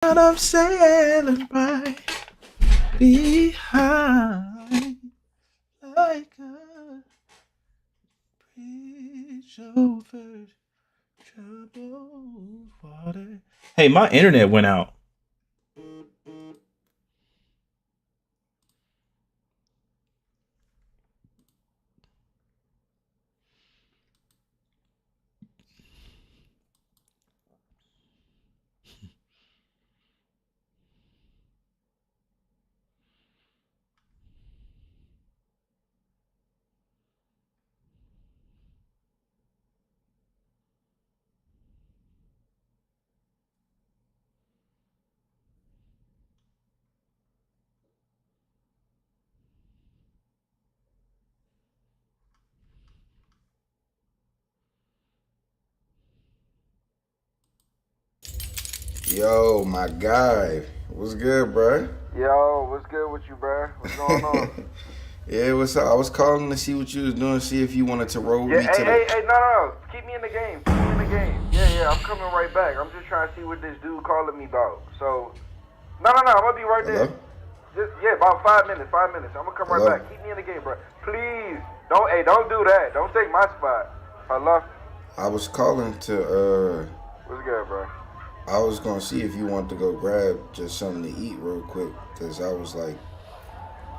And I'm sailing right behind like a bridge over troubled water. Hey, my internet went out. Yo, my guy. What's good, bro? Yo, what's good with you, bro? What's going on? Yeah, what's up? I was calling to see what you was doing, see if you wanted to roll me to hey, no. Keep me in the game. Yeah, I'm coming right back. I'm just trying to see what this dude calling me about. So, no, I'm gonna be right there. About 5 minutes. I'm gonna come right back. Keep me in the game, bro. Please. Don't do that. Don't take my spot. Hello? I was calling to, What's good, bro? I was gonna see if you wanted to go grab just something to eat real quick, because I was like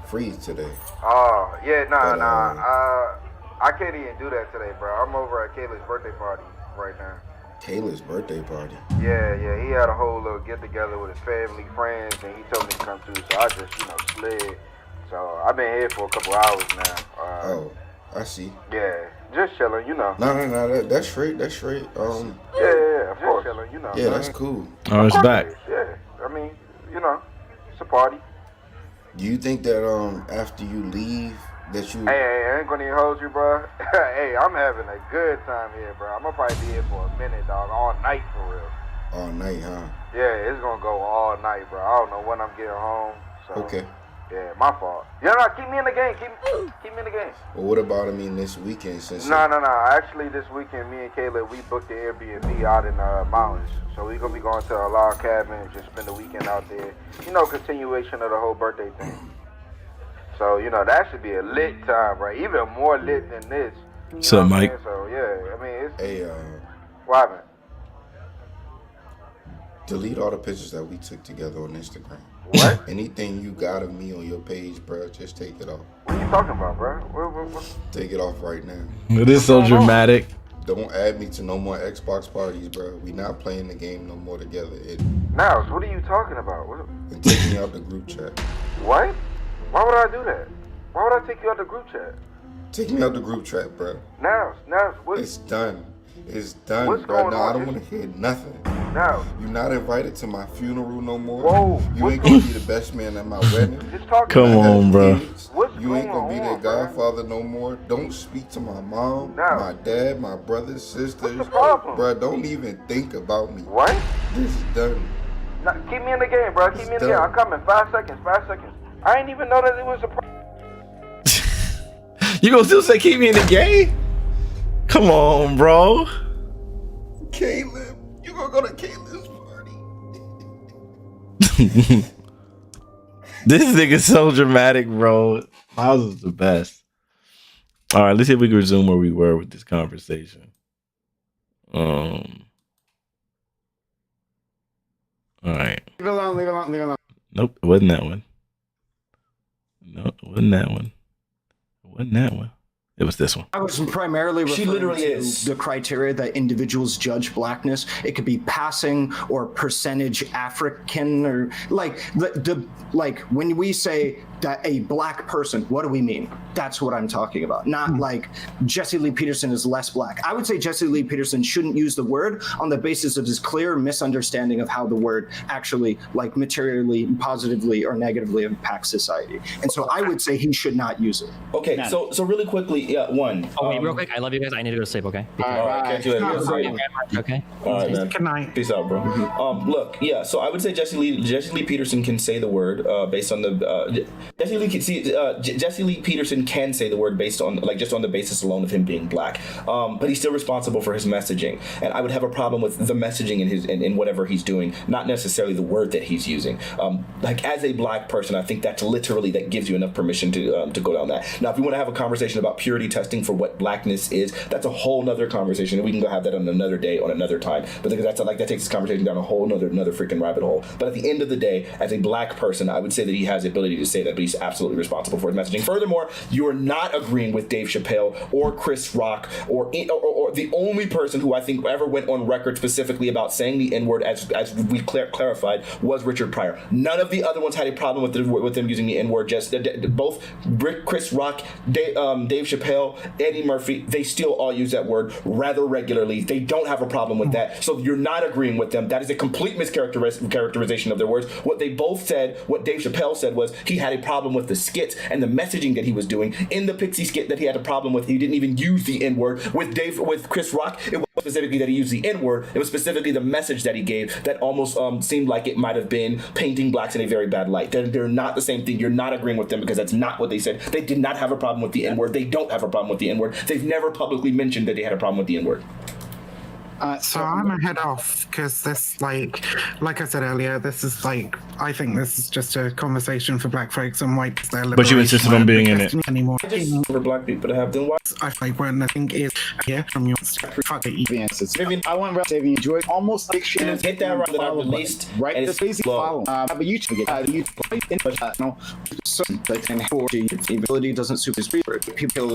free today. Oh, yeah, I can't even do that today, bro. I'm over at Kayla's birthday party right now. Kayla's birthday party? Yeah, he had a whole little get-together with his family, friends, and he told me to come through, so I just, slid. So I've been here for a couple hours now. Oh, I see. Yeah, just chilling, No, that's straight. Yeah, of course. Chilling, Yeah, that's cool. Oh, it's back. Yeah, I mean, it's a party. Do you think that after you leave that you... Hey, I ain't gonna even hold you, bro. Hey, I'm having a good time here, bro. I'm gonna probably be here for a minute, dog, all night for real. All night, huh? Yeah, it's gonna go all night, bro. I don't know when I'm getting home. So. Okay. Yeah, my fault. No, keep me in the game. Keep me in the game. Well, what about, this weekend since... No. Actually, this weekend, me and Kayla, we booked the Airbnb out in the mountains. So we're going to be going to a log cabin and just spend the weekend out there. Continuation of the whole birthday thing. So, that should be a lit time, right? Even more lit than this. What's up, Mike? So, yeah, it's... Hey, what happened? delete all the pictures that we took together on Instagram. What? Anything you got of me on your page, bro, just take it off. What are you talking about, bro? What? Take it off right now. It is so dramatic. Don't add me to no more Xbox parties, bro. We not playing the game no more together. Now, what are you talking about? And take me out the group chat. What? Why would I do that? Why would I take you out the group chat? Take me out the group chat, bro. Now, what? It's done. It's done, What's bro. going Now on? I don't want to hear nothing. Now. You're not invited to my funeral no more. Whoa. You ain't gonna be the best man at my wedding. Come on, bro. You ain't gonna be their godfather no more. Don't speak to my mom, my dad, my brothers, sisters. What's the problem? Bro, don't even think about me. What? This is done. Now, keep me in the game, bro. Keep me in the game. I'm coming. 5 seconds. I ain't even know that it was a problem. You gonna still say keep me in the game? Come on, bro. Caleb, you gonna go to Caleb's party? This nigga's so dramatic, bro. Miles is the best. All right, let's see if we can resume where we were with this conversation. All right. Leave it alone. Nope, it wasn't that one. No, it wasn't that one. It was this one. I was primarily referring to the criteria that individuals judge blackness. It could be passing or percentage African, or like like when we say that a black person, what do we mean? That's what I'm talking about. Not like Jesse Lee Peterson is less black. I would say Jesse Lee Peterson shouldn't use the word on the basis of his clear misunderstanding of how the word actually like materially, positively or negatively impacts society. And so I would say he should not use it. Okay, so really quickly, one. Oh, wait, real quick. I love you guys. I need to go to sleep, okay? All right, catch you later. Okay. All right, man. Good night. Peace out, bro. Look, so I would say Jesse Lee Peterson can say the word based on the Jesse Lee Peterson can say the word based on just on the basis alone of him being black, but he's still responsible for his messaging, and I would have a problem with the messaging in whatever he's doing, not necessarily the word that he's using. As a black person, I think that gives you enough permission to go down that. Now, if you want to have a conversation about purity testing for what blackness is, that's a whole nother conversation, and we can go have that on another day, on another time. But because that takes this conversation down a whole another freaking rabbit hole. But at the end of the day, as a black person, I would say that he has the ability to say that, but he's absolutely responsible for his messaging. Furthermore, you are not agreeing with Dave Chappelle or Chris Rock or the only person who I think ever went on record specifically about saying the N-word, as we clarified, was Richard Pryor. None of the other ones had a problem with them using the N-word. Just both Chris Rock, Dave Chappelle, Eddie Murphy, they still all use that word rather regularly. They don't have a problem with that. So you're not agreeing with them. That is a complete mischaracterization of their words. What they both said, what Dave Chappelle said was he had a problem with the skits and the messaging that he was doing. In the Pixie skit that he had a problem with, he didn't even use the N-word. With Chris Rock, it was specifically that he used the N-word. It was specifically the message that he gave that almost seemed like it might have been painting blacks in a very bad light. They're not the same thing. You're not agreeing with them because that's not what they said. They did not have a problem with the N-word. They don't have a problem with the N-word. They've never publicly mentioned that they had a problem with the N-word. So I'm gonna head off because this, like I said earlier, this is I think this is just a conversation for black folks and whites. But you insisted on being in it. Anymore. For black people to have them white. I think when I think is here from your fuck it. Answers. I want to say you enjoyed almost like shit. Hit that right that I released. Right, it's basic follow. But YouTube, So, for the ability doesn't supersede people.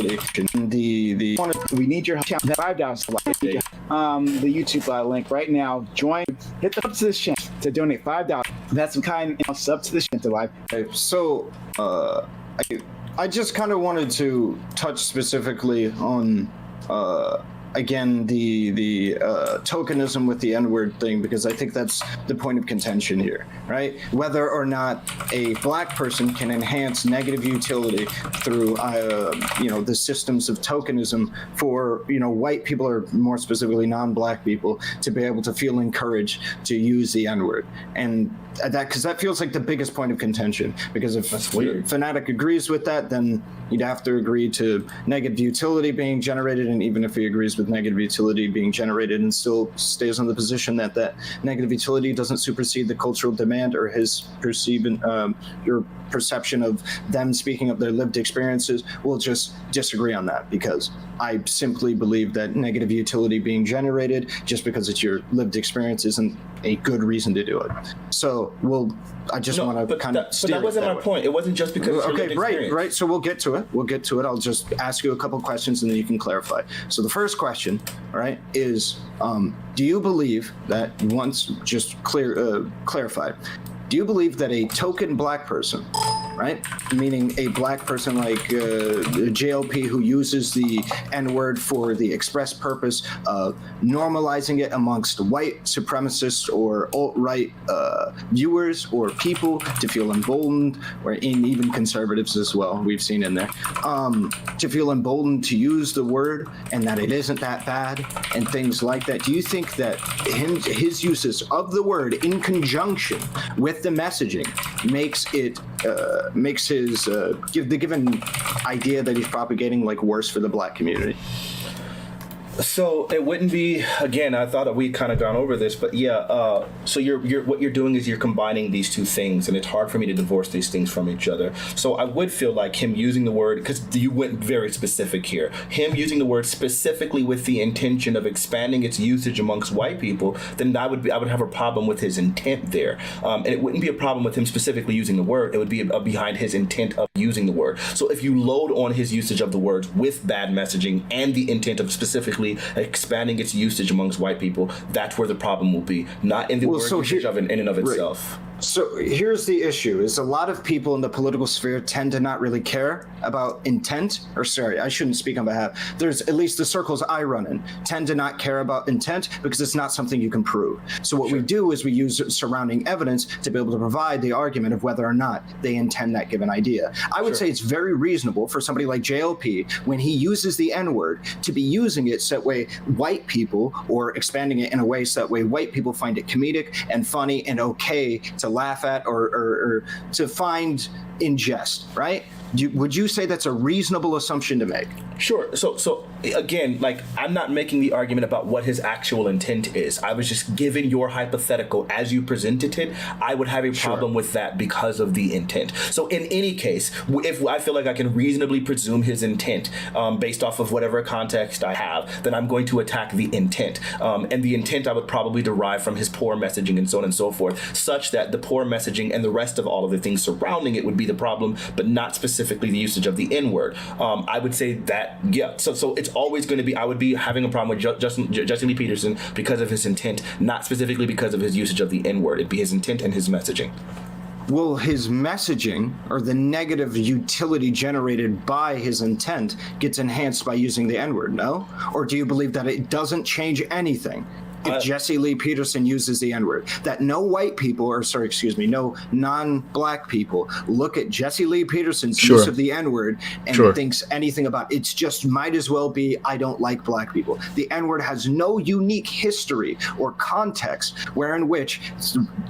we need your help. $5. The YouTube link right now. Join. Hit the sub to this channel to donate $5. That's some kind of sub to this channel to live. So, I just kind of wanted to touch specifically on again the tokenism with the N-word thing, because I think that's the point of contention here, right? Whether or not a black person can enhance negative utility through the systems of tokenism for white people, or more specifically non-black people, to be able to feel encouraged to use the N-word. And because that feels like the biggest point of contention, because if Fanatic agrees with that, then you'd have to agree to negative utility being generated, and even if he agrees with negative utility being generated and still stays on the position that negative utility doesn't supersede the cultural demand or his your perception of them speaking of their lived experiences, we'll just disagree on that, because I simply believe that negative utility being generated just because it's your lived experience isn't a good reason to do it. So I just want to kind of steer. But that wasn't my point. It wasn't just because it's your lived experience. Right. So we'll get to it. I'll just ask you a couple questions and then you can clarify. So the first question, all right, is do you believe that, once just clarified, do you believe that a token black person, right, meaning a black person like JLP, who uses the N-word for the express purpose of normalizing it amongst white supremacists or alt-right viewers or people to feel emboldened, or even conservatives as well, we've seen in there, to feel emboldened to use the word and that it isn't that bad and things like that? Do you think that his uses of the word in conjunction with the messaging makes his the given idea that he's propagating worse for the black community? So it wouldn't be, again, I thought that we kind of gone over this, but yeah, so you're what you're doing is you're combining these two things, and it's hard for me to divorce these things from each other. So I would feel like him using the word, because you went very specific here, him using the word specifically with the intention of expanding its usage amongst white people, then I would have a problem with his intent there. And it wouldn't be a problem with him specifically using the word, it would be behind his intent of using the word. So if you load on his usage of the words with bad messaging and the intent of specifically expanding its usage amongst white people, that's where the problem will be, not in the word usage of it in and of itself. So here's the issue, is a lot of people in the political sphere tend to not really care about intent, or sorry, I shouldn't speak on behalf. There's at least the circles I run in tend to not care about intent because it's not something you can prove. So what we do is we use surrounding evidence to be able to provide the argument of whether or not they intend that given idea. I would say it's very reasonable for somebody like JLP, when he uses the N-word, to be using it so that way white people, or expanding it in a way so that way white people find it comedic and funny and okay to laugh at, or to find in jest, right? Would you say that's a reasonable assumption to make? Sure. So again, like, I'm not making the argument about what his actual intent is. I was just giving your hypothetical as you presented it. I would have a problem with that because of the intent. So in any case, if I feel like I can reasonably presume his intent based off of whatever context I have, then I'm going to attack the intent. And the intent I would probably derive from his poor messaging and so on and so forth, such that the poor messaging and the rest of all of the things surrounding it would be the problem, but not specifically the usage of the N-word. I would say that, yeah. So it's always going to be, I would be having a problem with Jesse Lee Peterson because of his intent, not specifically because of his usage of the N-word. It'd be his intent and his messaging. Well, his messaging, or the negative utility generated by his intent, gets enhanced by using the N-word, no? Or do you believe that it doesn't change anything if Jesse Lee Peterson uses the N-word? That no white people, no non-black people look at Jesse Lee Peterson's use of the N-word and thinks anything about it. It's just might as well be, I don't like black people. The N-word has no unique history or context wherein which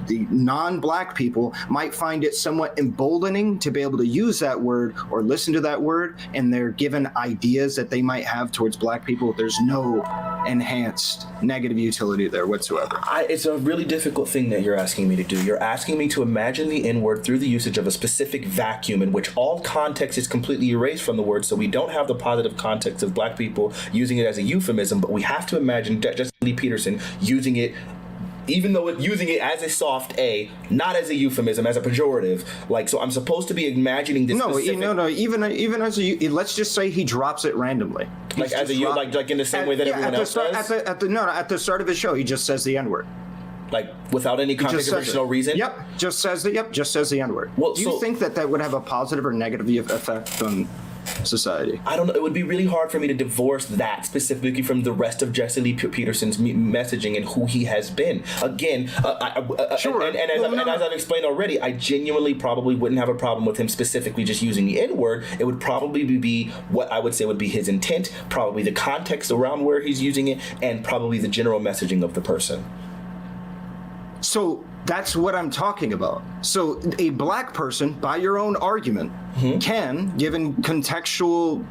the non-black people might find it somewhat emboldening to be able to use that word or listen to that word, and they're given ideas that they might have towards black people. There's no enhanced negative utility there whatsoever. It's a really difficult thing that you're asking me to do. You're asking me to imagine the N-word through the usage of a specific vacuum in which all context is completely erased from the word, so we don't have the positive context of black people using it as a euphemism, but we have to imagine Jesse Lee Peterson using it, even though using it as a soft A, not as a euphemism, as a pejorative. Like, so I'm supposed to be imagining this. No, even as a, let's just say he drops it randomly. Like as a like in the same way that everyone else does. At the start of his show, he just says the N-word. Like without any context, there's no reason. Yep, just says the N-word. Well, do you think that would have a positive or negative effect on society? I don't know. It would be really hard for me to divorce that specifically from the rest of Jesse Lee Peterson's messaging and who he has been. Again, sure. And as I've explained already, I genuinely probably wouldn't have a problem with him specifically just using the N-word. It would probably be what I would say would be his intent, probably the context around where he's using it, and probably the general messaging of the person. So that's what I'm talking about. So a black person, by your own argument, can, given contextual,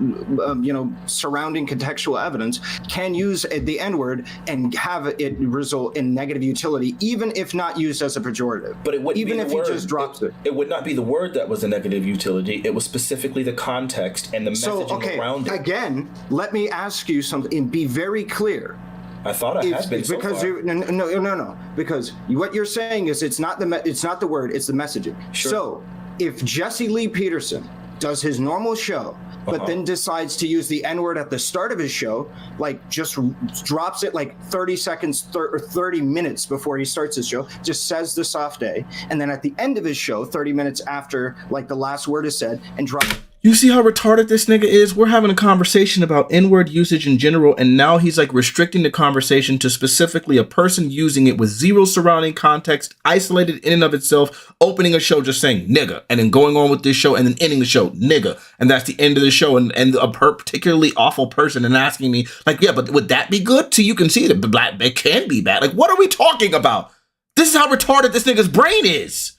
surrounding contextual evidence, can use the N-word and have it result in negative utility, even if not used as a pejorative. But it wouldn't even be if the word. He just drops it. It would not be the word that was a negative utility. It was specifically the context and the messaging around it. Again, let me ask you something and be very clear. I thought I had been so because far. No. Because what you're saying is it's not the word, it's the messaging. Sure. So if Jesse Lee Peterson does his normal show, but then decides to use the N-word at the start of his show, like just drops it like 30 seconds or 30 minutes before he starts his show, just says the soft A, and then at the end of his show, 30 minutes after like the last word is said, and drops. You see how retarded this nigga is? We're having a conversation about N-word usage in general, and now he's like restricting the conversation to specifically a person using it with zero surrounding context, isolated in and of itself, opening a show just saying nigga, and then going on with this show and then ending the show nigga, and that's the end of the show, and a particularly awful person and asking me like, yeah, but would that be good? So you can see that black, it can be bad. Like, what are we talking about? This is how retarded this nigga's brain is.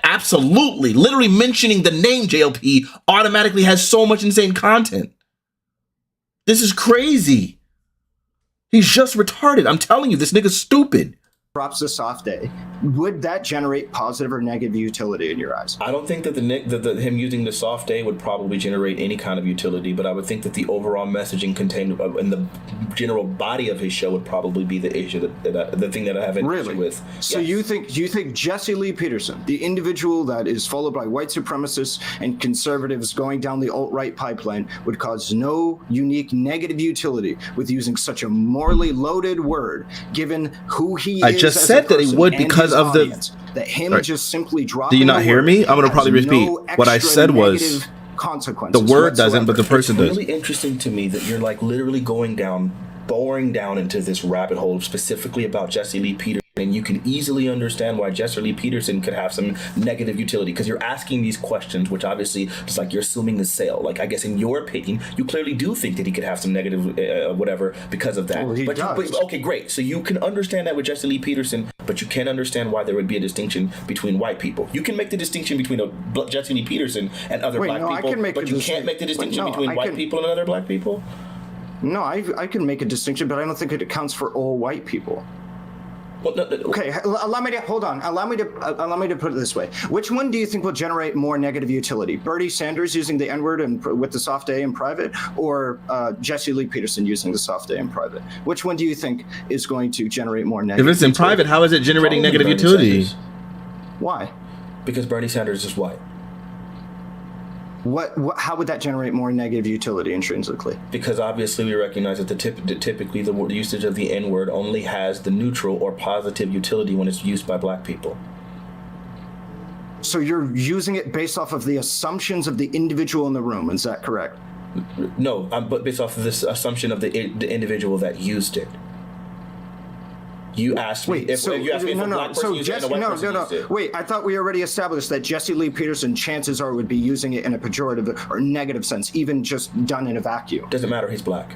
Absolutely. Literally mentioning the name JLP automatically has so much insane content. This is crazy. He's just retarded. I'm telling you, this nigga's stupid. Drops a soft A. Would that generate positive or negative utility in your eyes? I don't think that him using the soft A would probably generate any kind of utility, but I would think that the overall messaging contained in the general body of his show would probably be the issue, the thing that I have an issue with. So yes. you think Jesse Lee Peterson, the individual that is followed by white supremacists and conservatives going down the alt-right pipeline, would cause no unique negative utility with using such a morally loaded word, given who he is? I just said that he would because of audience, that him just simply dropping. Do you not hear me? I'm going to probably repeat. What I said was consequences. The word doesn't, but the person does. It's really interesting to me that you're like literally boring down into this rabbit hole specifically about Jesse Lee Peterson. and you can easily understand why Jesse Lee Peterson could have some negative utility because you're asking these questions, which obviously just like you're assuming a sale. Like I guess in your opinion, you clearly do think that he could have some negative whatever because of that. Well, but okay, great. So you can understand that with Jesse Lee Peterson, but you can't understand why there would be a distinction between white people. You can make the distinction between Jesse Lee Peterson and other black people, but you can't make the distinction between white people and other black people. No, I can make a distinction, but I don't think it accounts for all white people. Well, no. Okay, allow me to hold on. Allow me to put it this way. Which one do you think will generate more negative utility? Bernie Sanders using the N-word and with the soft A in private, or Jesse Lee Peterson using the soft A in private? Which one do you think is going to generate more negative? If it's in private, how is it generating negative utility? Sanders. Why? Because Bernie Sanders is white. What? How would that generate more negative utility intrinsically? Because obviously we recognize that typically the usage of the N-word only has the neutral or positive utility when it's used by black people. So you're using it based off of the assumptions of the individual in the room, is that correct? No, but based off of this assumption of the individual that used it. You asked me if you asked me if a black person used it and a white person used it. Wait, I thought we already established that Jesse Lee Peterson, chances are, would be using it in a pejorative or negative sense, even just done in a vacuum. Doesn't matter, he's black.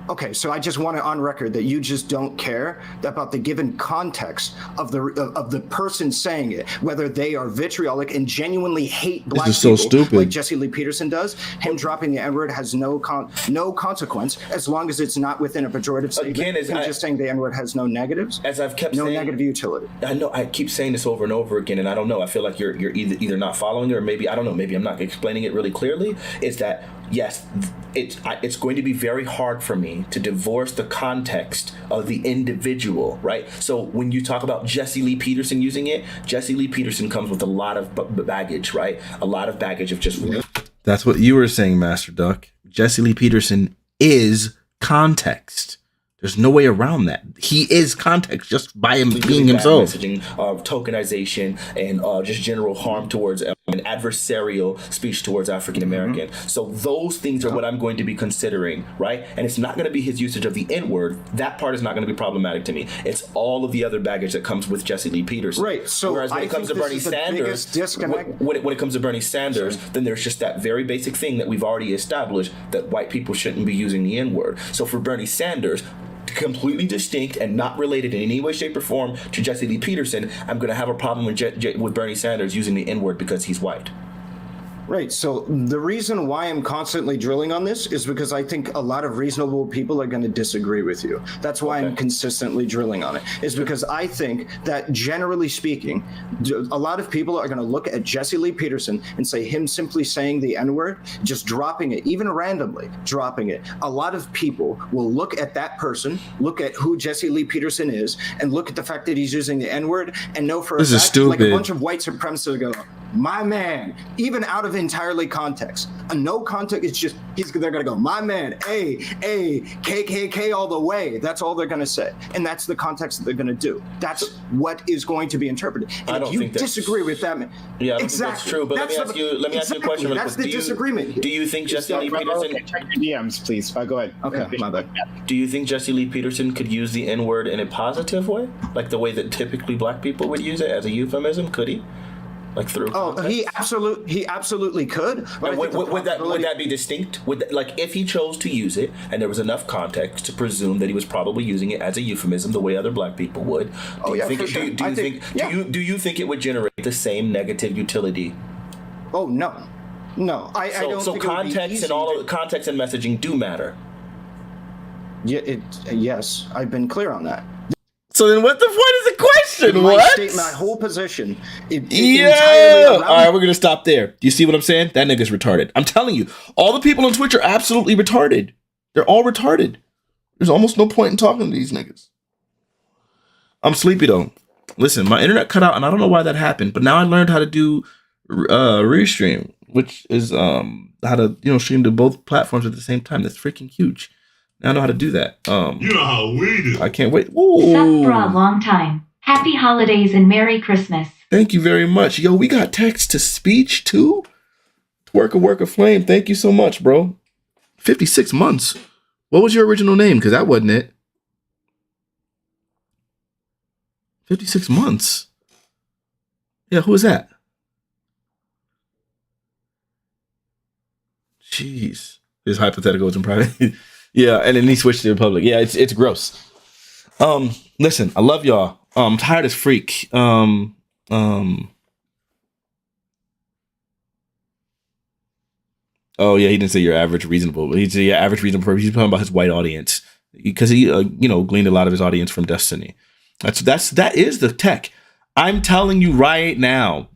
Okay, so I just want it on record that you just don't care about the given context of the person saying it, whether they are vitriolic and genuinely hate black people, so stupid, like Jesse Lee Peterson does. Him dropping the N-word has no consequence as long as it's not within a pejorative statement. Again, him just saying the N-word has no negatives. As I've kept saying, no negative utility. I know I keep saying this over and over again, and I don't know. I feel like you're either not following it, or maybe I don't know. Maybe I'm not explaining it really clearly. Is that yes, it's going to be very hard for me to divorce the context of the individual, right? So when you talk about Jesse Lee Peterson using it, Jesse Lee Peterson comes with a lot of baggage, right? A lot of baggage of just... That's what you were saying, Master Duck. Jesse Lee Peterson is context. There's no way around that. He is context just by him being himself. Messaging, tokenization, and just general harm towards an adversarial speech towards African American. Mm-hmm. So those things are what I'm going to be considering, right? And it's not going to be his usage of the N-word. That part is not going to be problematic to me. It's all of the other baggage that comes with Jesse Lee Peterson. Right. So whereas when it comes to Bernie Sanders, when it comes to Bernie Sanders, then there's just that very basic thing that we've already established that white people shouldn't be using the N-word. So for Bernie Sanders, completely distinct and not related in any way, shape, or form to Jesse Lee Peterson, I'm going to have a problem with Bernie Sanders using the N-word because he's white. Right. So the reason why I'm constantly drilling on this is because I think a lot of reasonable people are going to disagree with you. That's why I'm consistently drilling on it, is because I think that generally speaking, a lot of people are going to look at Jesse Lee Peterson and say him simply saying the N-word, just dropping it, even randomly dropping it. A lot of people will look at that person, look at who Jesse Lee Peterson is, and look at the fact that he's using the N-word and know for a fact, like a bunch of white supremacists go, my man, even out of entirely context. A no context, it's just, they're going to go, my man, A, KKK all the way. That's all they're going to say. And that's the context that they're going to do. That's what is going to be interpreted. And if you disagree with that, yeah, I don't think that's true. But let me ask you a question. That's the disagreement. Do you think Jesse Lee Peterson... Check your DMs, please. Go ahead. Okay, my bad. Do you think Jesse Lee Peterson could use the N-word in a positive way? Like the way that typically black people would use it as a euphemism? Could he? Like through context? he absolutely could. And would that be distinct? Like if he chose to use it and there was enough context to presume that he was probably using it as a euphemism the way other black people would? Do you think it would generate the same negative utility? Oh no. I don't think context and all of context and messaging do matter. Yeah, yes, I've been clear on that. So then what the point is the question? My whole position. All right, we're going to stop there. Do you see what I'm saying? That nigga's retarded. I'm telling you, all the people on Twitch are absolutely retarded. They're all retarded. There's almost no point in talking to these niggas. I'm sleepy though. Listen, my internet cut out and I don't know why that happened, but now I learned how to do restream, which is how to, stream to both platforms at the same time. That's freaking huge. I know how to do that. You know how we do. I can't wait. Sup for a long time. Happy holidays and Merry Christmas. Thank you very much. Yo, we got text to speech too. Work of flame. Thank you so much, bro. 56 months. What was your original name? Because that wasn't it. 56 months. Yeah, who is that? Jeez. His hypothetical is in private. Yeah, and then he switched to the public. Yeah, it's gross. Listen, I love y'all. I'm tired as freak. Oh yeah, he didn't say your average reasonable, but he said yeah, average reasonable person. He's talking about his white audience because he, gleaned a lot of his audience from Destiny. That is the tech. I'm telling you right now,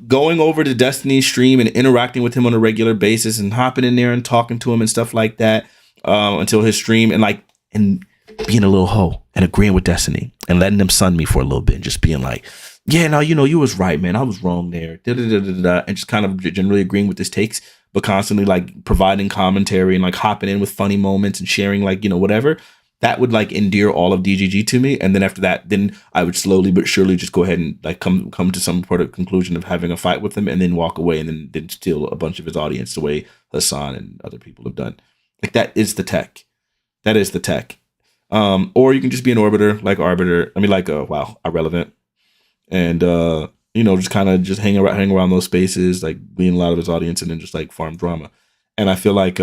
going over to Destiny's stream and interacting with him on a regular basis and hopping in there and talking to him and stuff like that until his stream and being a little hoe and agreeing with Destiny and letting them sun me for a little bit and just being like, yeah, no, you was right, man. I was wrong there. And just kind of generally agreeing with his takes, but constantly like providing commentary and like hopping in with funny moments and sharing whatever. That would like endear all of DGG to me. And then after that, then I would slowly but surely just go ahead and like come to some sort of conclusion of having a fight with him and then walk away and then steal a bunch of his audience the way Hassan and other people have done. Like that is the tech. That is the tech. Or you can just be an orbiter, like Arbiter. I mean, Irrelevant. And, just kind of just hang around those spaces, like being a lot of his audience and then just like farm drama. And I feel like,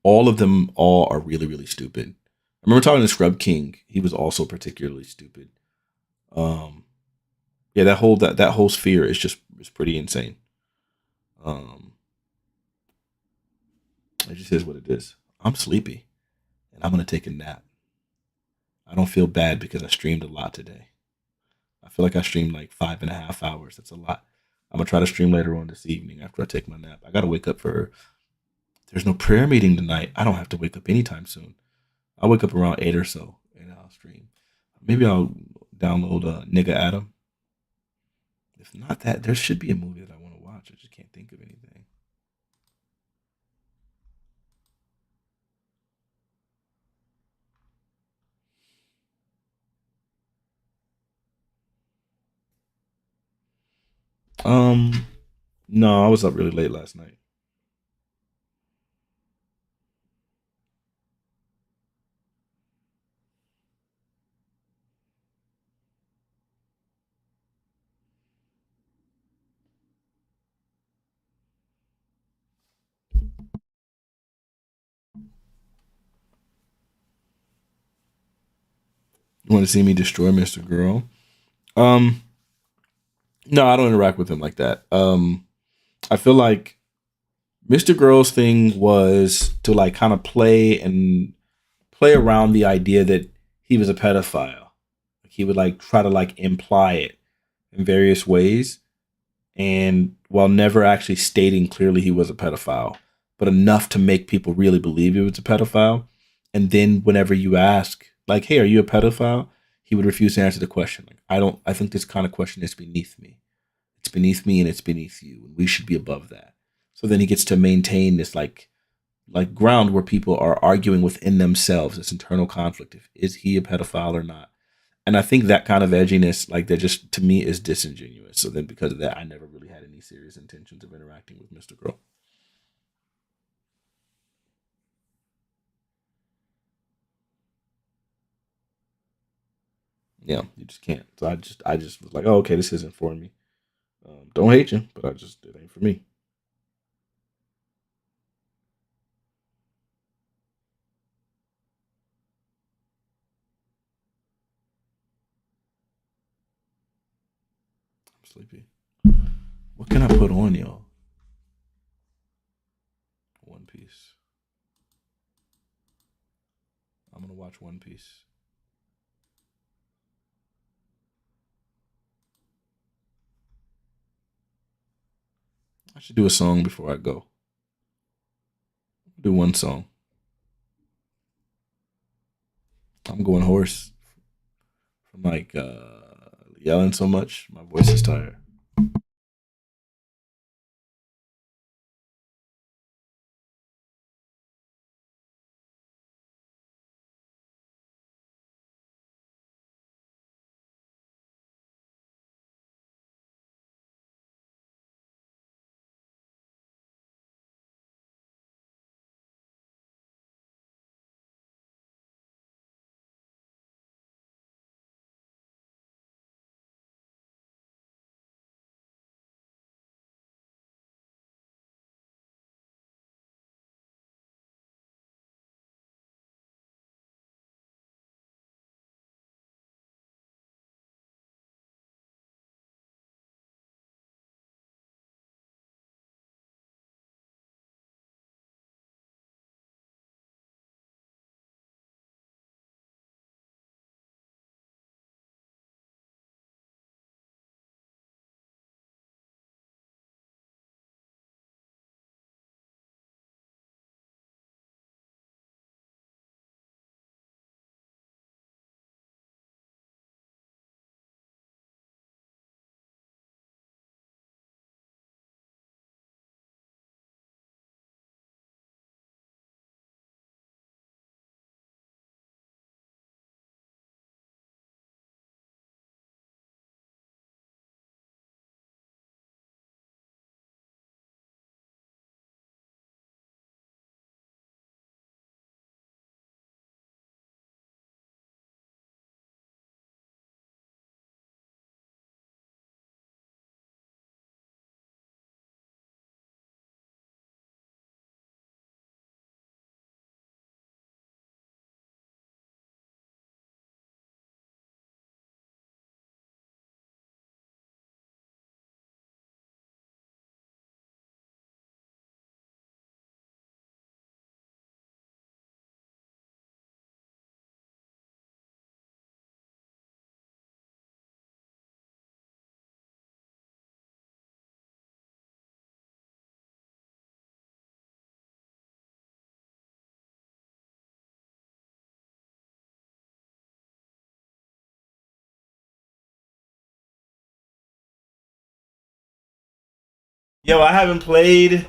all of them are really, really stupid. I remember talking to Scrub King. He was also particularly stupid. Yeah, that whole sphere is pretty insane. It just is what it is. I'm sleepy and I'm going to take a nap. I don't feel bad because I streamed a lot today. I feel like I streamed like 5.5 hours. That's a lot. I'm going to try to stream later on this evening after I take my nap. I got to wake up there's no prayer meeting tonight. I don't have to wake up anytime soon. I'll wake up around 8 or so and I'll stream. Maybe I'll download Nigga Adam. If not that, there should be a movie that I want to watch. I just can't think of anything. No, I was up really late last night. You want to see me destroy Mr. Girl? No, I don't interact with him like that. I feel like Mr. Girl's thing was to like kind of play around the idea that he was a pedophile. He would like try to like imply it in various ways, and while never actually stating clearly he was a pedophile, but enough to make people really believe he was a pedophile. And then whenever you ask, like, "Hey, are you a pedophile?" he would refuse to answer the question. Like, I think this kind of question is beneath me. It's beneath me and it's beneath you, and we should be above that. So then he gets to maintain this like ground where people are arguing within themselves, this internal conflict. Is he a pedophile or not? And I think that kind of edginess, like that just to me is disingenuous. So then because of that, I never really had any serious intentions of interacting with Mr. Girl. Yeah, you just can't. So I just was like, oh, okay, this isn't for me. Don't hate you, but it ain't for me. I'm sleepy. What can I put on y'all? One Piece. I'm gonna watch One Piece. I should do a song before I go. Do one song. I'm going hoarse from like yelling so much. My voice is tired. Yo, I haven't played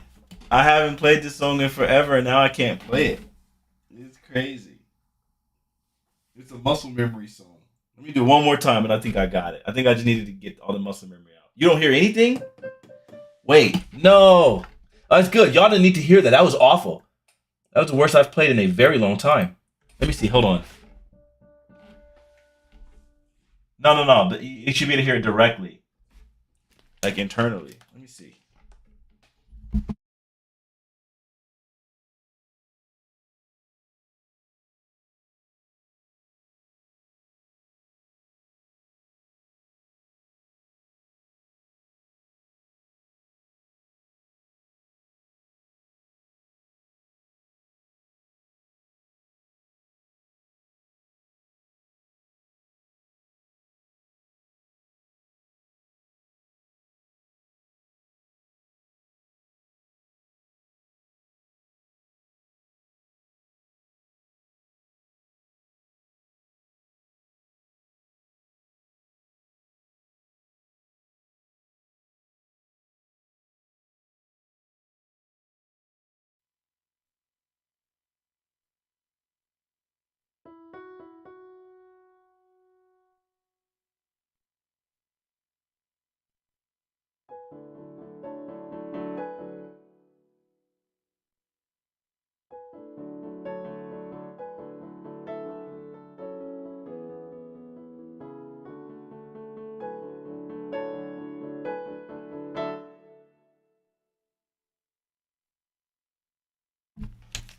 this song in forever, and now I can't play it. It's crazy. It's a muscle memory song. Let me do it one more time, and I think I got it. I think I just needed to get all the muscle memory out. You don't hear anything? Wait, no. That's good. Y'all didn't need to hear that. That was awful. That was the worst I've played in a very long time. Let me see. Hold on. No. You should be able to hear it directly. Like internally. Let me see.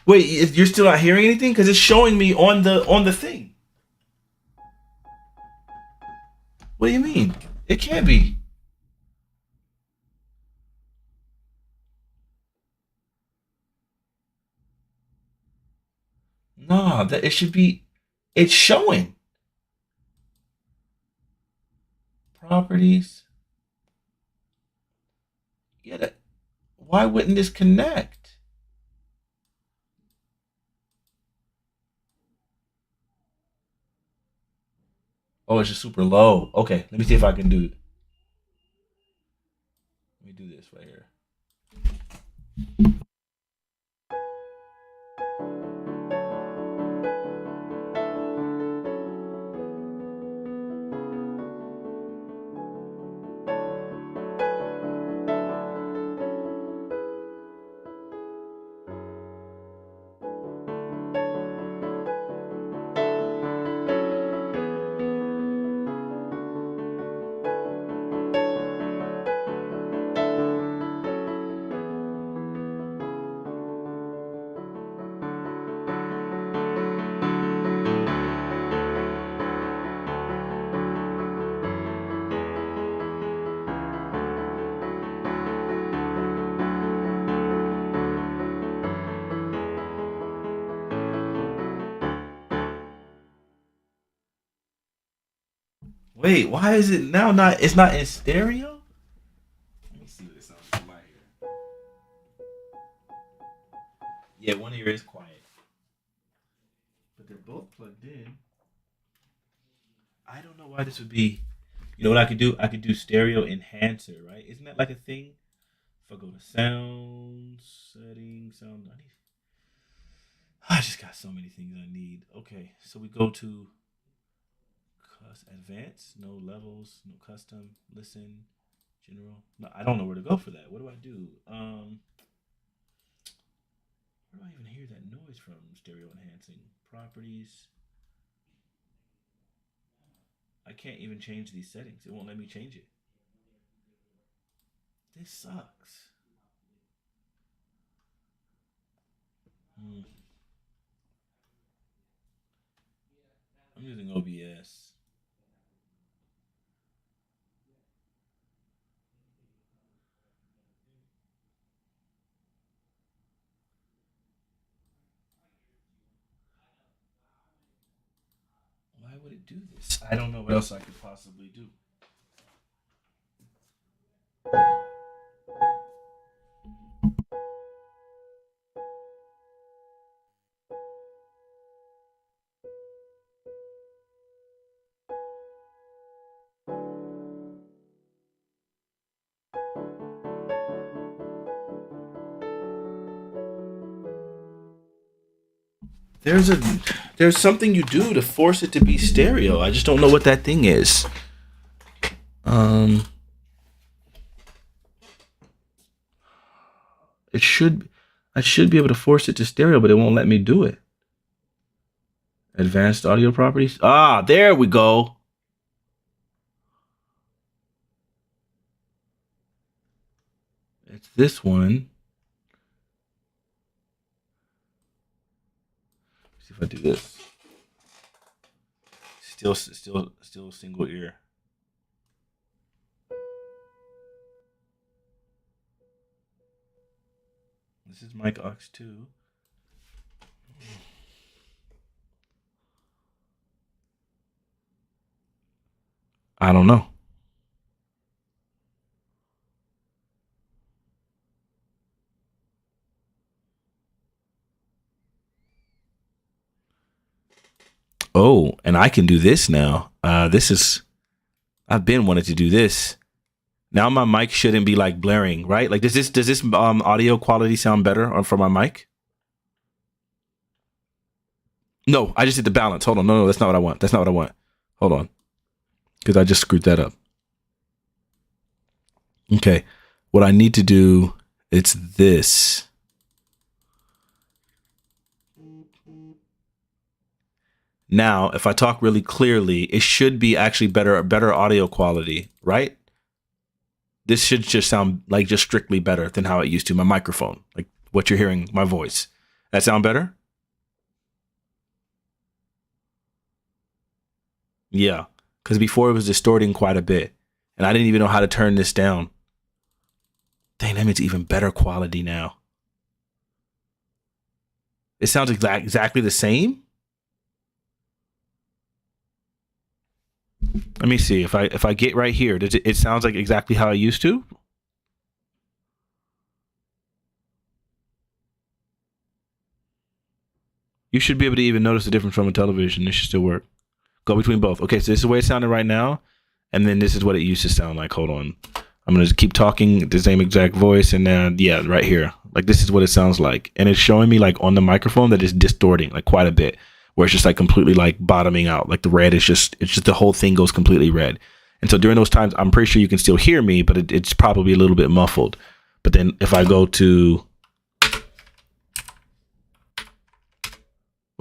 Wait, you're still not hearing anything? Because it's showing me on the thing. What do you mean? It can't be. Nah, that it should be. It's showing. Properties. Yeah. Why wouldn't this connect? Oh, it's just super low. Okay, let me see if I can do it. Let me do this right here. Wait, why is it now not? It's not in stereo. Let me see what it sounds like in my ear. Yeah, one ear is quiet, but they're both plugged in. I don't know why this would be. You know what I could do? I could do stereo enhancer, right? Isn't that like a thing? If I go to sound settings, sound. I just got so many things I need. Okay, so we go to advanced, no levels, no custom, listen, general. No, I don't know where to go for that. What do I do? Where do I even hear that noise from? Stereo enhancing properties. I can't even change these settings. It won't let me change it. This sucks. Hmm. I'm using OBS. Why would it do this? I don't know what else I could possibly do. there's something you do to force it to be stereo. I just don't know what that thing is. I should be able to force it to stereo, but it won't let me do it. Advanced audio properties. Ah, there we go. It's this one. Let's see if I do this. Still single ear. This is mic aux 2. I don't know. Oh, and I can do this now. I've been wanting to do this. Now my mic shouldn't be like blaring, right? Like does this audio quality sound better for my mic? No, I just did the balance. Hold on. No, that's not what I want. That's not what I want. Hold on. Because I just screwed that up. Okay. What I need to do, it's this. Now, if I talk really clearly, it should be actually better audio quality, right? This should just sound like just strictly better than how it used to. My microphone, like what you're hearing, my voice. That sound better? Yeah, because before it was distorting quite a bit, and I didn't even know how to turn this down. Dang, that means even better quality now. It sounds exactly the same. Let me see if I get right here. Does it sounds like exactly how I used to? You should be able to even notice the difference from a television. It should still work. Go between both. Okay, so this is the way it sounded right now, and then this is what it used to sound like. Hold on. I'm gonna just keep talking the same exact voice, and then yeah, right here. Like this is what it sounds like, and it's showing me like on the microphone that it's distorting like quite a bit, where it's just like completely like bottoming out. Like the red is just the whole thing goes completely red. And so during those times, I'm pretty sure you can still hear me, but it's probably a little bit muffled. But then if I go to,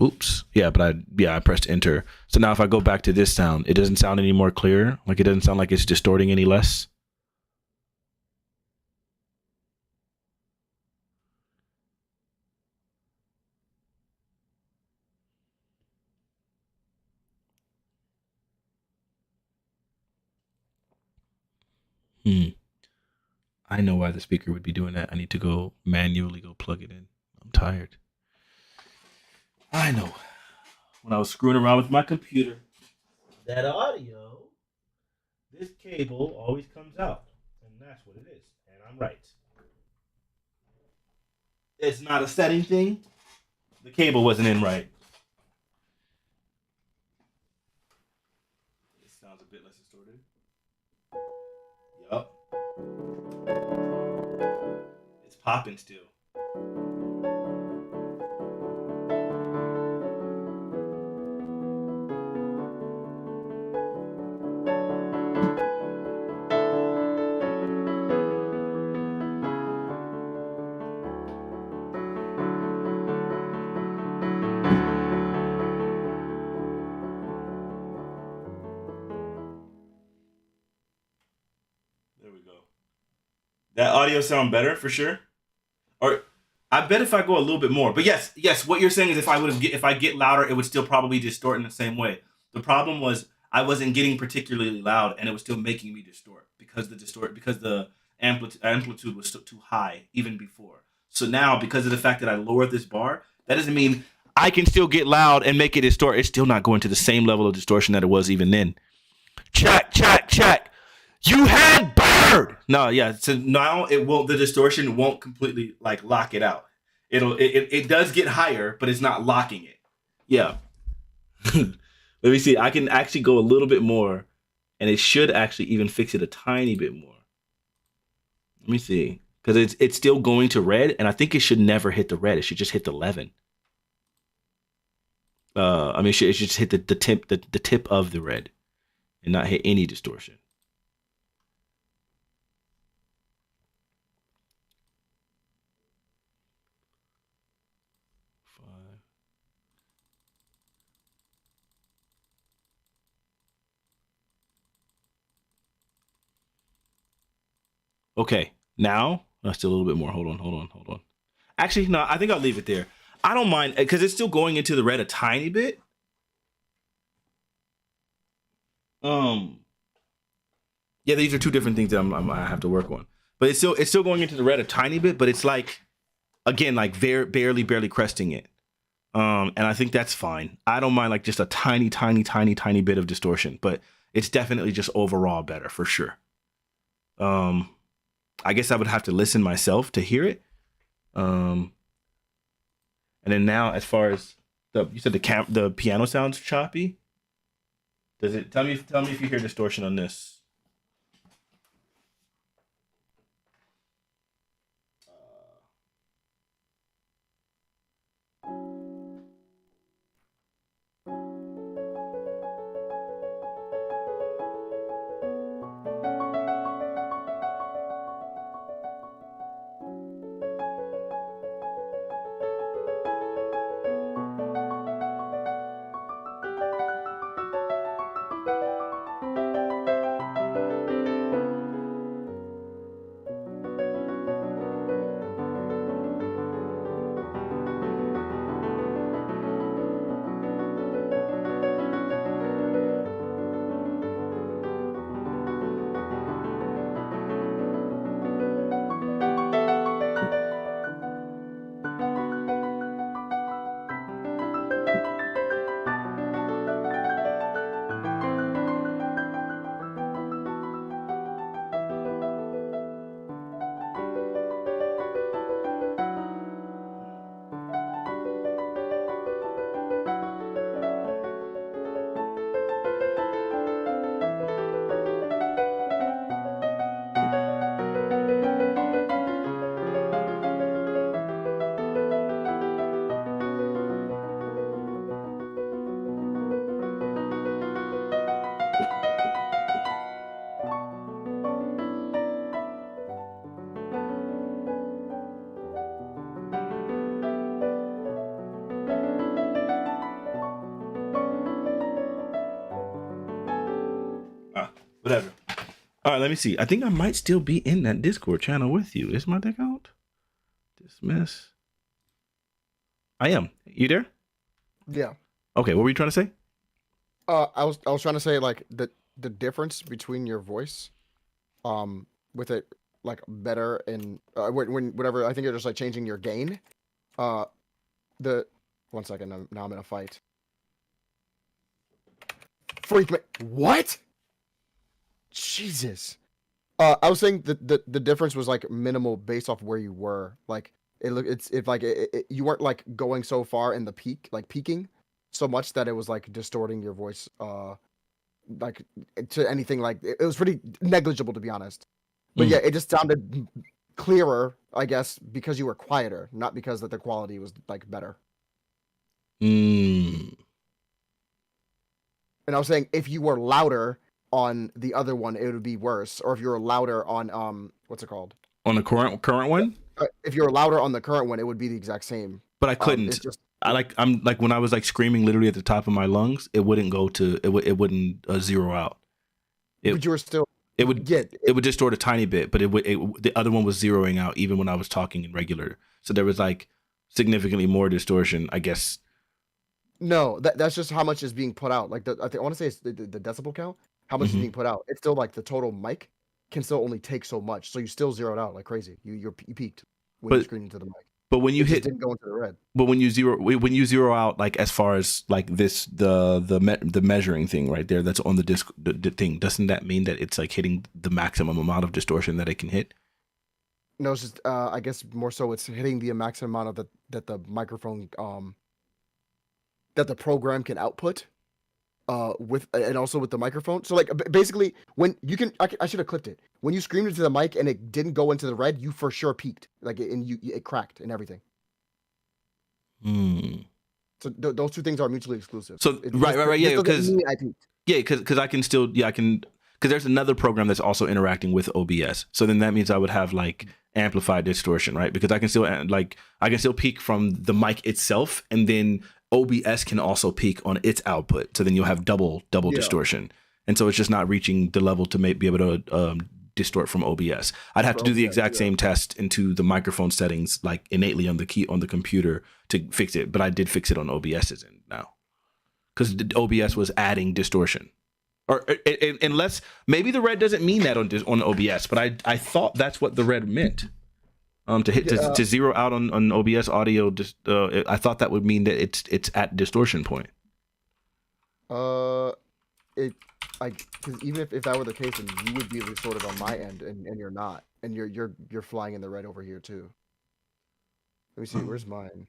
oops, yeah, but I pressed enter. So now if I go back to this sound, it doesn't sound any more clear. Like it doesn't sound like it's distorting any less. I know why the speaker would be doing that. I need to go manually go plug it in. I'm tired. I know. When I was screwing around with my computer, that audio, this cable always comes out. And that's what it is. And I'm right. It's not a setting thing. The cable wasn't in right. It sounds a bit less distorted. Yup. It's popping still. There we go. That audio sound better for sure? Or I bet if I go a little bit more. But yes, what you're saying is if I get louder, it would still probably distort in the same way. The problem was I wasn't getting particularly loud and it was still making me distort because the amplitude was still too high even before. So now because of the fact that I lowered this bar, that doesn't mean I can still get loud and make it distort. It's still not going to the same level of distortion that it was even then. Check. You had bird. No, yeah. So now the distortion won't completely like lock it out. It does get higher, but it's not locking it. Yeah. Let me see. I can actually go a little bit more, and it should actually even fix it a tiny bit more. Let me see, because it's still going to red, and I think it should never hit the red. It should just hit the 11. I mean, it should just hit the tip of the red, and not hit any distortion. Okay, now let's do a little bit more. Hold on. Actually, no, I think I'll leave it there. I don't mind because it's still going into the red a tiny bit. Yeah, these are two different things that I have to work on. But it's still going into the red a tiny bit, but it's like, again, like very barely cresting it. And I think that's fine. I don't mind like just a tiny bit of distortion, but it's definitely just overall better for sure. I guess I would have to listen myself to hear it. And then now, as far as you said the piano sounds choppy. Does it tell me if you hear distortion on this? Whatever. All right, let me see. I think I might still be in that Discord channel with you. Is my deck out? Dismiss. I am. You there? Yeah. Okay, what were you trying to say? I was trying to say like the difference between your voice, with it like better and when whatever. I think you're just like changing your gain. The 1 second. Now I'm in a fight. Freak me. What? Jesus. I was saying that the difference was like minimal based off where you were. Like you weren't like going so far in the peaking so much that it was like distorting your voice like to anything. Like it was pretty negligible, to be honest. But yeah, it just sounded clearer, I guess, because you were quieter, not because that the quality was like better. And I was saying if you were louder on the other one, it would be worse. Or if you were louder on what's it called? On the current one? If you were louder on the current one, it would be the exact same. But I couldn't. I'm like when I was like screaming literally at the top of my lungs, it wouldn't go to it wouldn't zero out. But you were still. It would distort a tiny bit, but the other one was zeroing out even when I was talking in regular. So there was like significantly more distortion, I guess. No, that's just how much is being put out. Like I want to say it's the decibel count. How much is being put out? It's still like the total mic can still only take so much, so you still zeroed out like crazy. You peaked when you screamed into the mic. But when you didn't go into the red. But when you zero out, like as far as like this the measuring thing right there that's on the disc the thing, doesn't that mean that it's like hitting the maximum amount of distortion that it can hit? No, it's just I guess more so it's hitting the maximum amount of that the microphone that the program can output. With and also with the microphone. So like basically when you can, I should have clipped it. When you screamed into the mic and it didn't go into the red, you for sure peaked. Like it cracked and everything. So those two things are mutually exclusive. So right, yeah, because I can still because there's another program that's also interacting with OBS. So then that means I would have like amplified distortion, right? Because I can still peak from the mic itself, and then OBS can also peak on its output. So then you'll have double distortion, and so it's just not reaching the level to be able to distort from OBS. I'd have to do the exact same test into the microphone settings, like innately on the computer to fix it. But I did fix it on OBS's end now, because OBS was adding distortion. Or unless maybe the red doesn't mean that on OBS, but I thought that's what the red meant. To zero out on OBS audio, I thought that would mean that it's at distortion point. Because even if that were the case, then you would be distorted on my end, and you're not, and you're flying in the red over here too. Let me see, where's mine?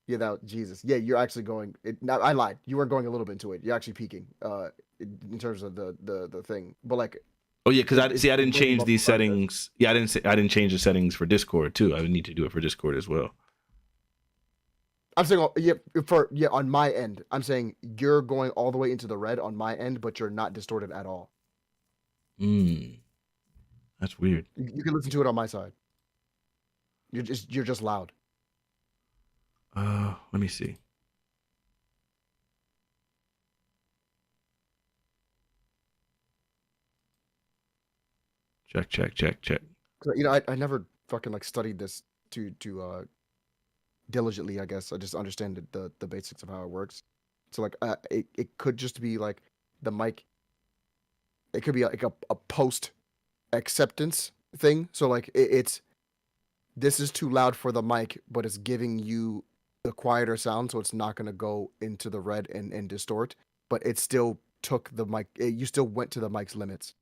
Yeah, that Jesus. Yeah, you're actually going. I lied. You weren't going a little bit into it. You're actually peaking. In terms of the thing, but like. Oh yeah, because I didn't change these settings. Yeah, I didn't change the settings for Discord too. I would need to do it for Discord as well. I'm saying on my end. I'm saying you're going all the way into the red on my end, but you're not distorted at all. That's weird. You can listen to it on my side. You're just loud. Let me see. Check. I never fucking like studied this to diligently. I guess I just understand the basics of how it works. So like it could just be like the mic. It could be like a post acceptance thing. So like this is too loud for the mic, but it's giving you the quieter sound, so it's not going to go into the red and distort, but it still took the mic. You still went to the mic's limits.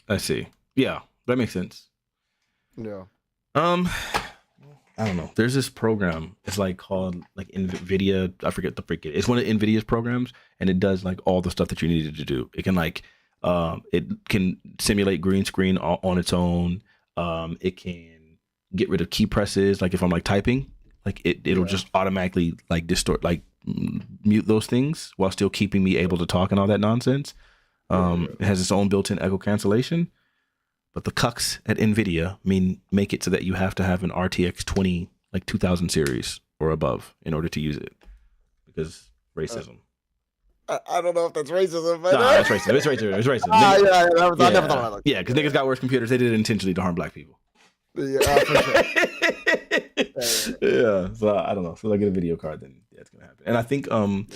I see. Yeah, that makes sense. Yeah. I don't know. There's this program. It's like called like NVIDIA. I forget the freaking. It's one of NVIDIA's programs, and it does like all the stuff that you needed to do. It can like, it can simulate green screen on its own. It can get rid of key presses. Like if I'm like typing, like it'll just automatically like distort, like mute those things while still keeping me able to talk and all that nonsense. It has its own built-in echo cancellation. But the cucks at NVIDIA make it so that you have to have an RTX 2000 series or above in order to use it, because racism. I don't know if that's racism, but that's racism. It's racism. I never thought about it. Yeah, because niggas got worse computers. They did it intentionally to harm black people. Yeah, for sure. Yeah, so I don't know. So I get a video card, then it's gonna happen. And I think I'm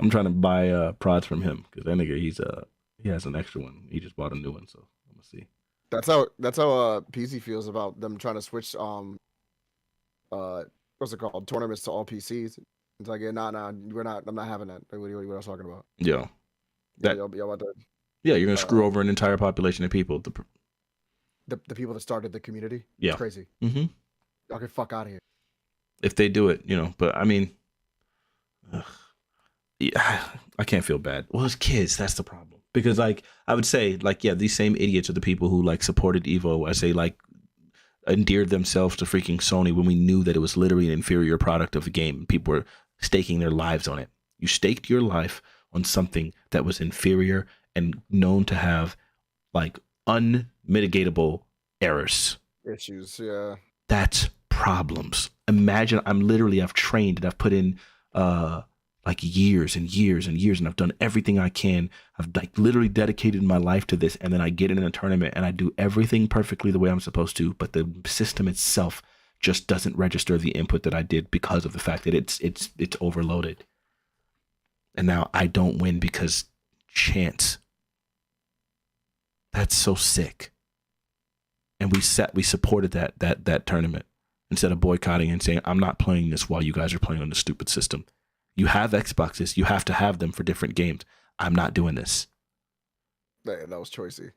trying to buy prods from him, because that nigga he has an extra one. He just bought a new one, so I'm gonna see. That's how PC feels about them trying to switch what's it called, tournaments to all PCs. It's like, nah, I'm not having that. Like, what are you talking about? Yeah. Y'all about to, yeah, you're gonna screw over an entire population of people. The people that started the community. Yeah. It's crazy. Mm-hmm. Y'all get fuck out of here. If they do it, but I mean, yeah, I can't feel bad. Well, it's kids. That's the problem. Because like I would say, like, yeah, these same idiots are the people who like supported Evo. I say like endeared themselves to freaking Sony when we knew that it was literally an inferior product of the game. People were staking their lives on it. You staked your life on something that was inferior and known to have like unmitigatable errors. Issues, yeah. That's problems. Imagine I've trained and I've put in like years and years and years, and I've done everything I can. I've like literally dedicated my life to this, and then I get in a tournament and I do everything perfectly the way I'm supposed to, but the system itself just doesn't register the input that I did because of the fact that it's overloaded. And now I don't win because chance. That's so sick. And we supported that tournament instead of boycotting and saying, I'm not playing this while you guys are playing on the stupid system. You have Xboxes. You have to have them for different games. I'm not doing this. Man, that was choicey.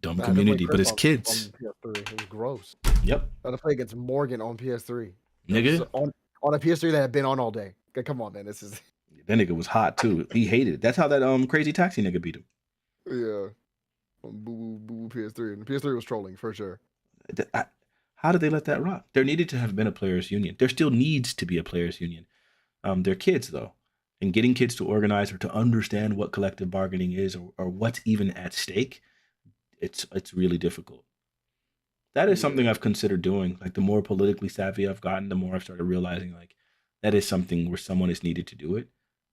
Dumb community, but it's kids. On PS3. It was gross. Yep. I had to play against Morgan on PS3. Nigga. On a PS3 that had been on all day. Okay, come on, man. This is. That nigga was hot too. He hated it. That's how that crazy taxi nigga beat him. Yeah. On Boo PS3. And PS3 was trolling for sure. How did they let that rock? There needed to have been a players union. There still needs to be a players union. They're kids though, and getting kids to organize or to understand what collective bargaining is or what's even at stake, it's really difficult. That is something I've considered doing. Like the more politically savvy I've gotten, the more I've started realizing like that is something where someone is needed to do it.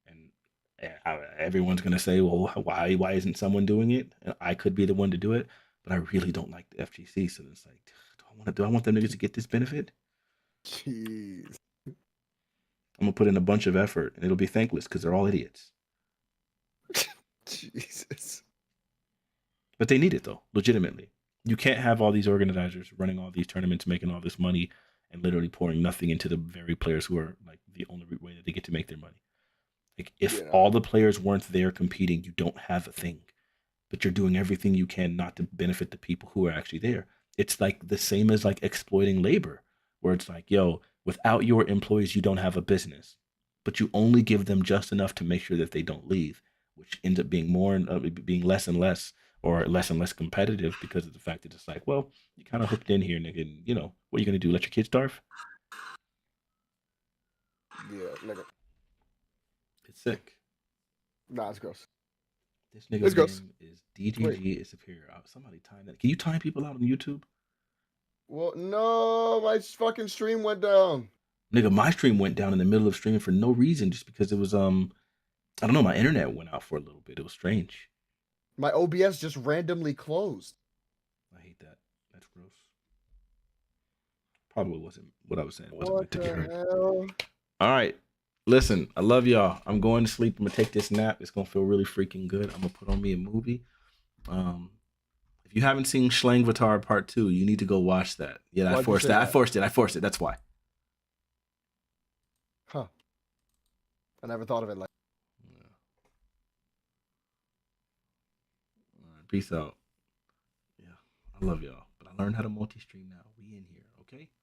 And everyone's gonna say, well, why isn't someone doing it? And I could be the one to do it, but I really don't like the FGC. So it's like, do I want them niggas to get this benefit? Jeez. I'm gonna put in a bunch of effort, and it'll be thankless because they're all idiots. Jesus. But they need it though, legitimately. You can't have all these organizers running all these tournaments, making all this money, and literally pouring nothing into the very players who are like the only way that they get to make their money. Like if all the players weren't there competing, you don't have a thing. But you're doing everything you can not to benefit the people who are actually there. It's like the same as like exploiting labor, where it's like, yo, without your employees, you don't have a business, but you only give them just enough to make sure that they don't leave, which ends up being being less and less or less and less competitive because of the fact that it's like, well, you kind of hooked in here, nigga. And, you know, what are you going to do? Let your kids starve? Yeah, nigga. It's sick. Nah, it's gross. This nigga's name is DGG is superior. Somebody time that. Can you time people out on YouTube? Well, no, my fucking stream went down. Nigga, my stream went down in the middle of streaming for no reason, just because it was I don't know, my internet went out for a little bit. It was strange. My OBS just randomly closed. I hate that. That's gross. Probably wasn't what I was saying. It wasn't What meant to be the heard. hell? All right. Listen, I love y'all. I'm going to sleep. I'm gonna take this nap. It's gonna feel really freaking good. I'm gonna put on me a movie. If you haven't seen Shlangvatar Part 2, you need to go watch that. Yeah, I forced that. I forced it. That's why. Huh. I never thought of it like. All right, peace out. Yeah, I love y'all. But I learned how to multi-stream now. We in here, okay?